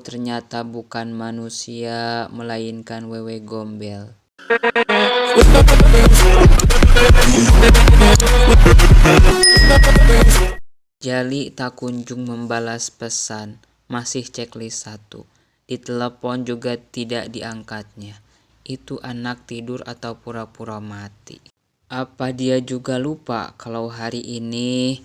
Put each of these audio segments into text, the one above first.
Ternyata bukan manusia, melainkan wewe gombel. Jali tak kunjung membalas pesan, masih checklist 1. Ditelepon juga tidak diangkatnya. Itu anak tidur atau pura-pura mati. Apa dia juga lupa kalau hari ini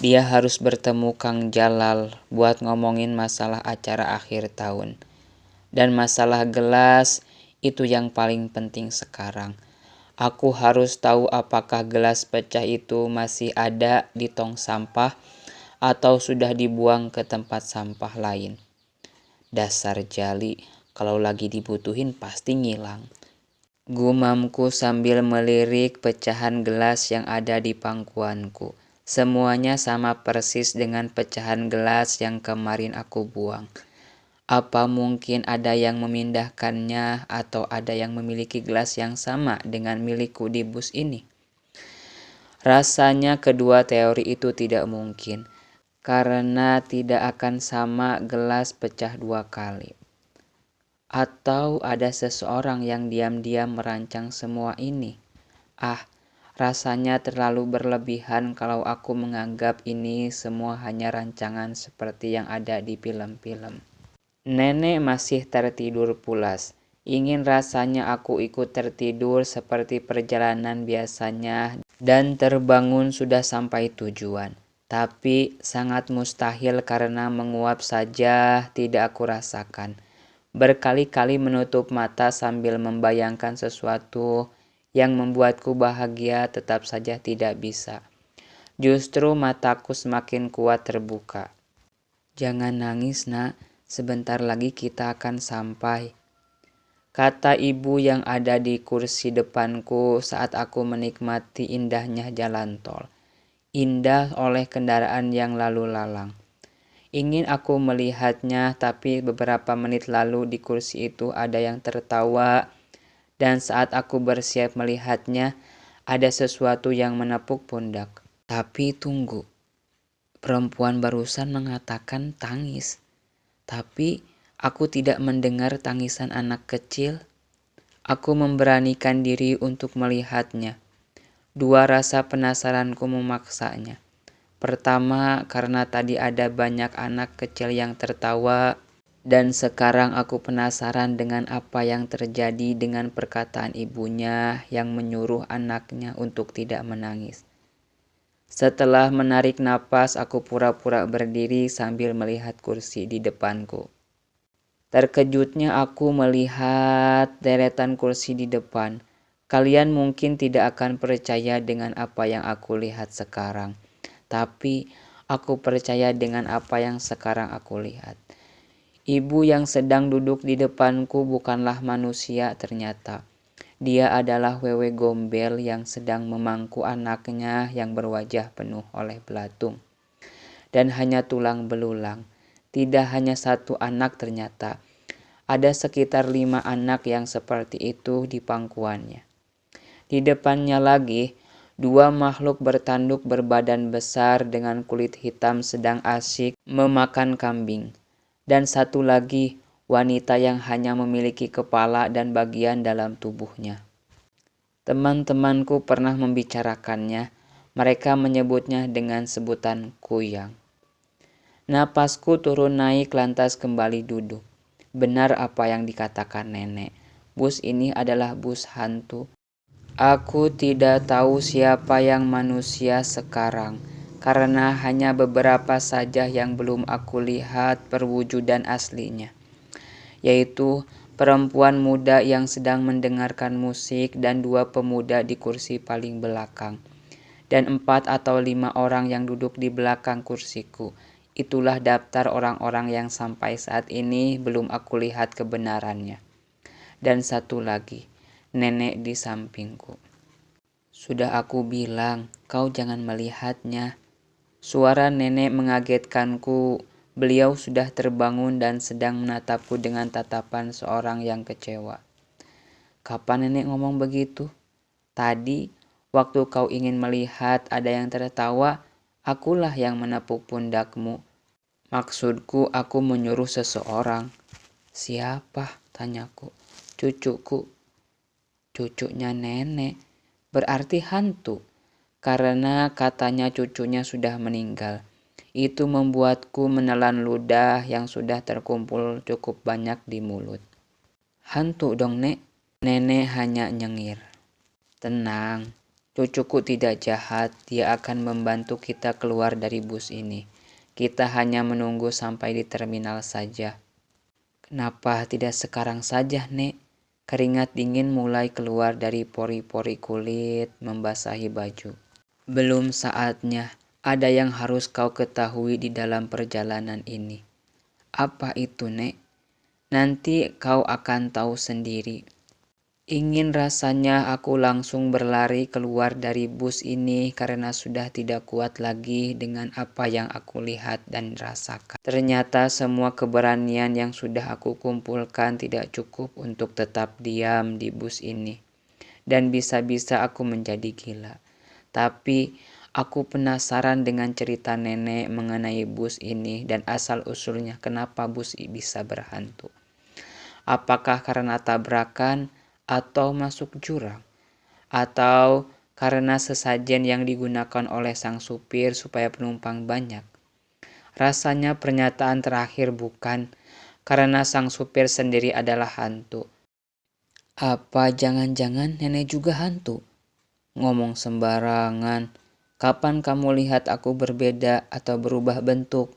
dia harus bertemu Kang Jalal buat ngomongin masalah acara akhir tahun. Dan masalah gelas itu yang paling penting sekarang. Aku harus tahu apakah gelas pecah itu masih ada di tong sampah atau sudah dibuang ke tempat sampah lain. Dasar Jali, kalau lagi dibutuhin pasti ngilang. Gumamku sambil melirik pecahan gelas yang ada di pangkuanku. Semuanya sama persis dengan pecahan gelas yang kemarin aku buang. Apa mungkin ada yang memindahkannya atau ada yang memiliki gelas yang sama dengan milikku di bus ini? Rasanya kedua teori itu tidak mungkin, karena tidak akan sama gelas pecah 2 kali. Atau ada seseorang yang diam-diam merancang semua ini? Rasanya terlalu berlebihan kalau aku menganggap ini semua hanya rancangan seperti yang ada di film-film. Nenek masih tertidur pulas. Ingin rasanya aku ikut tertidur seperti perjalanan biasanya dan terbangun sudah sampai tujuan. Tapi sangat mustahil karena menguap saja tidak aku rasakan. Berkali-kali menutup mata sambil membayangkan sesuatu yang membuatku bahagia tetap saja tidak bisa. Justru mataku semakin kuat terbuka. Jangan nangis, Nak. Sebentar lagi kita akan sampai, kata ibu yang ada di kursi depanku saat aku menikmati indahnya jalan tol. Indah oleh kendaraan yang lalu lalang. Ingin aku melihatnya, tapi beberapa menit lalu di kursi itu ada yang tertawa, dan saat aku bersiap melihatnya, ada sesuatu yang menepuk pundak. Tapi tunggu, perempuan barusan mengatakan tangis. Tapi aku tidak mendengar tangisan anak kecil. Aku memberanikan diri untuk melihatnya. Dua rasa penasaranku memaksanya. Pertama, karena tadi ada banyak anak kecil yang tertawa, dan sekarang aku penasaran dengan apa yang terjadi dengan perkataan ibunya yang menyuruh anaknya untuk tidak menangis. Setelah menarik napas, aku pura-pura berdiri sambil melihat kursi di depanku. Terkejutnya aku melihat deretan kursi di depan. Kalian mungkin tidak akan percaya dengan apa yang aku lihat sekarang. Tapi aku percaya dengan apa yang sekarang aku lihat. Ibu yang sedang duduk di depanku bukanlah manusia ternyata. Dia adalah wewe gombel yang sedang memangku anaknya yang berwajah penuh oleh belatung. Dan hanya tulang belulang. Tidak hanya satu anak ternyata. Ada sekitar 5 anak yang seperti itu di pangkuannya. Di depannya lagi, 2 makhluk bertanduk berbadan besar dengan kulit hitam sedang asyik memakan kambing. Dan satu lagi, wanita yang hanya memiliki kepala dan bagian dalam tubuhnya. Teman-temanku pernah membicarakannya. Mereka menyebutnya dengan sebutan kuyang. Napasku turun naik lantas kembali duduk. Benar apa yang dikatakan nenek. Bus ini adalah bus hantu. Aku tidak tahu siapa yang manusia sekarang, karena hanya beberapa saja yang belum aku lihat perwujudan aslinya, yaitu perempuan muda yang sedang mendengarkan musik dan 2 pemuda di kursi paling belakang, dan 4 atau 5 orang yang duduk di belakang kursiku. Itulah daftar orang-orang yang sampai saat ini belum aku lihat kebenarannya. Dan satu lagi, nenek di sampingku. Sudah aku bilang, kau jangan melihatnya. Suara nenek mengagetkanku. Beliau sudah terbangun dan sedang menatapku dengan tatapan seorang yang kecewa. Kapan nenek ngomong begitu? Tadi, waktu kau ingin melihat ada yang tertawa, akulah yang menepuk pundakmu. Maksudku, aku menyuruh seseorang. Siapa? Tanyaku. Cucuku. Cucunya nenek. Berarti hantu. Karena katanya cucunya sudah meninggal. Itu membuatku menelan ludah yang sudah terkumpul cukup banyak di mulut. Hantu dong, Nek. Nenek hanya nyengir. Tenang, cucuku tidak jahat. Dia akan membantu kita keluar dari bus ini. Kita hanya menunggu sampai di terminal saja. Kenapa tidak sekarang saja, Nek? Keringat dingin mulai keluar dari pori-pori kulit, membasahi baju. Belum saatnya. Ada yang harus kau ketahui di dalam perjalanan ini. Apa itu, Nek? Nanti kau akan tahu sendiri. Ingin rasanya aku langsung berlari keluar dari bus ini karena sudah tidak kuat lagi dengan apa yang aku lihat dan rasakan. Ternyata semua keberanian yang sudah aku kumpulkan tidak cukup untuk tetap diam di bus ini. Dan bisa-bisa aku menjadi gila. Tapi aku penasaran dengan cerita nenek mengenai bus ini dan asal-usulnya kenapa bus bisa berhantu. Apakah karena tabrakan atau masuk jurang? Atau karena sesajen yang digunakan oleh sang supir supaya penumpang banyak? Rasanya pernyataan terakhir bukan, karena sang supir sendiri adalah hantu. Apa jangan-jangan nenek juga hantu? Ngomong sembarangan. Kapan kamu lihat aku berbeda atau berubah bentuk?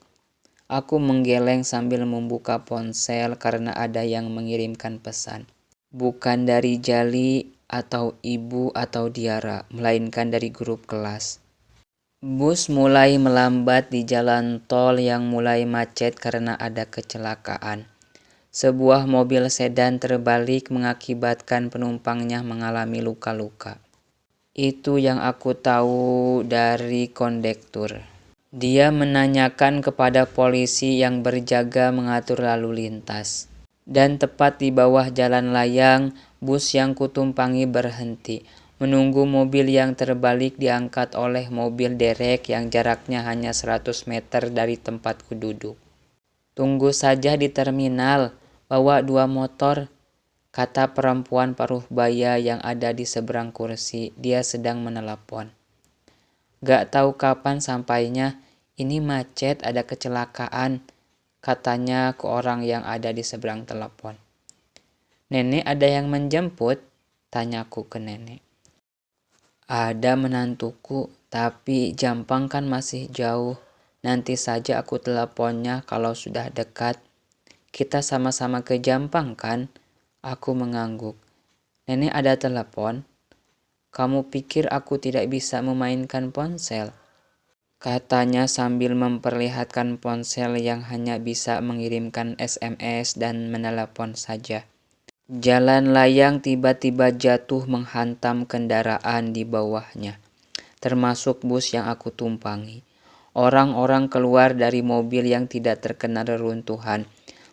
Aku menggeleng sambil membuka ponsel karena ada yang mengirimkan pesan. Bukan dari Jali atau Ibu atau Diara, melainkan dari grup kelas. Bus mulai melambat di jalan tol yang mulai macet karena ada kecelakaan. Sebuah mobil sedan terbalik mengakibatkan penumpangnya mengalami luka-luka. Itu yang aku tahu dari kondektur. Dia menanyakan kepada polisi yang berjaga mengatur lalu lintas. Dan tepat di bawah jalan layang, bus yang kutumpangi berhenti. Menunggu mobil yang terbalik diangkat oleh mobil derek yang jaraknya hanya 100 meter dari tempatku duduk. Tunggu saja di terminal, bawa 2 motor. Kata perempuan paruh baya yang ada di seberang kursi. Dia sedang menelepon. Gak tahu kapan sampainya. Ini macet, ada kecelakaan. Katanya ke orang yang ada di seberang telepon. Nenek ada yang menjemput? Tanyaku ke nenek. Ada menantuku, tapi Jampang kan masih jauh. Nanti saja aku teleponnya kalau sudah dekat. Kita sama-sama ke Jampang kan? Aku mengangguk. Nenek ada telepon? Kamu pikir aku tidak bisa memainkan ponsel? Katanya sambil memperlihatkan ponsel yang hanya bisa mengirimkan SMS dan menelepon saja. Jalan layang tiba-tiba jatuh menghantam kendaraan di bawahnya, termasuk bus yang aku tumpangi. Orang-orang keluar dari mobil yang tidak terkena reruntuhan,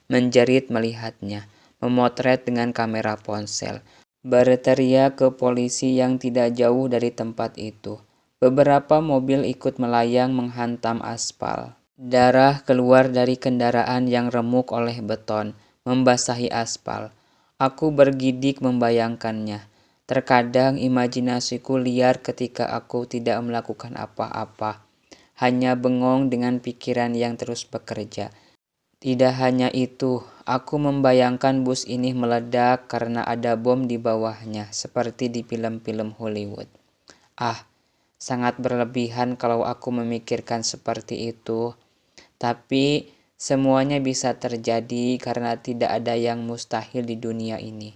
menjerit melihatnya, memotret dengan kamera ponsel, berteriak ke polisi yang tidak jauh dari tempat itu. Beberapa mobil ikut melayang menghantam aspal. Darah keluar dari kendaraan yang remuk oleh beton, membasahi aspal. Aku bergidik membayangkannya. Terkadang imajinasiku liar ketika aku tidak melakukan apa-apa. Hanya bengong dengan pikiran yang terus bekerja. Tidak hanya itu, aku membayangkan bus ini meledak karena ada bom di bawahnya, seperti di film-film Hollywood. Sangat berlebihan kalau aku memikirkan seperti itu. Tapi semuanya bisa terjadi karena tidak ada yang mustahil di dunia ini.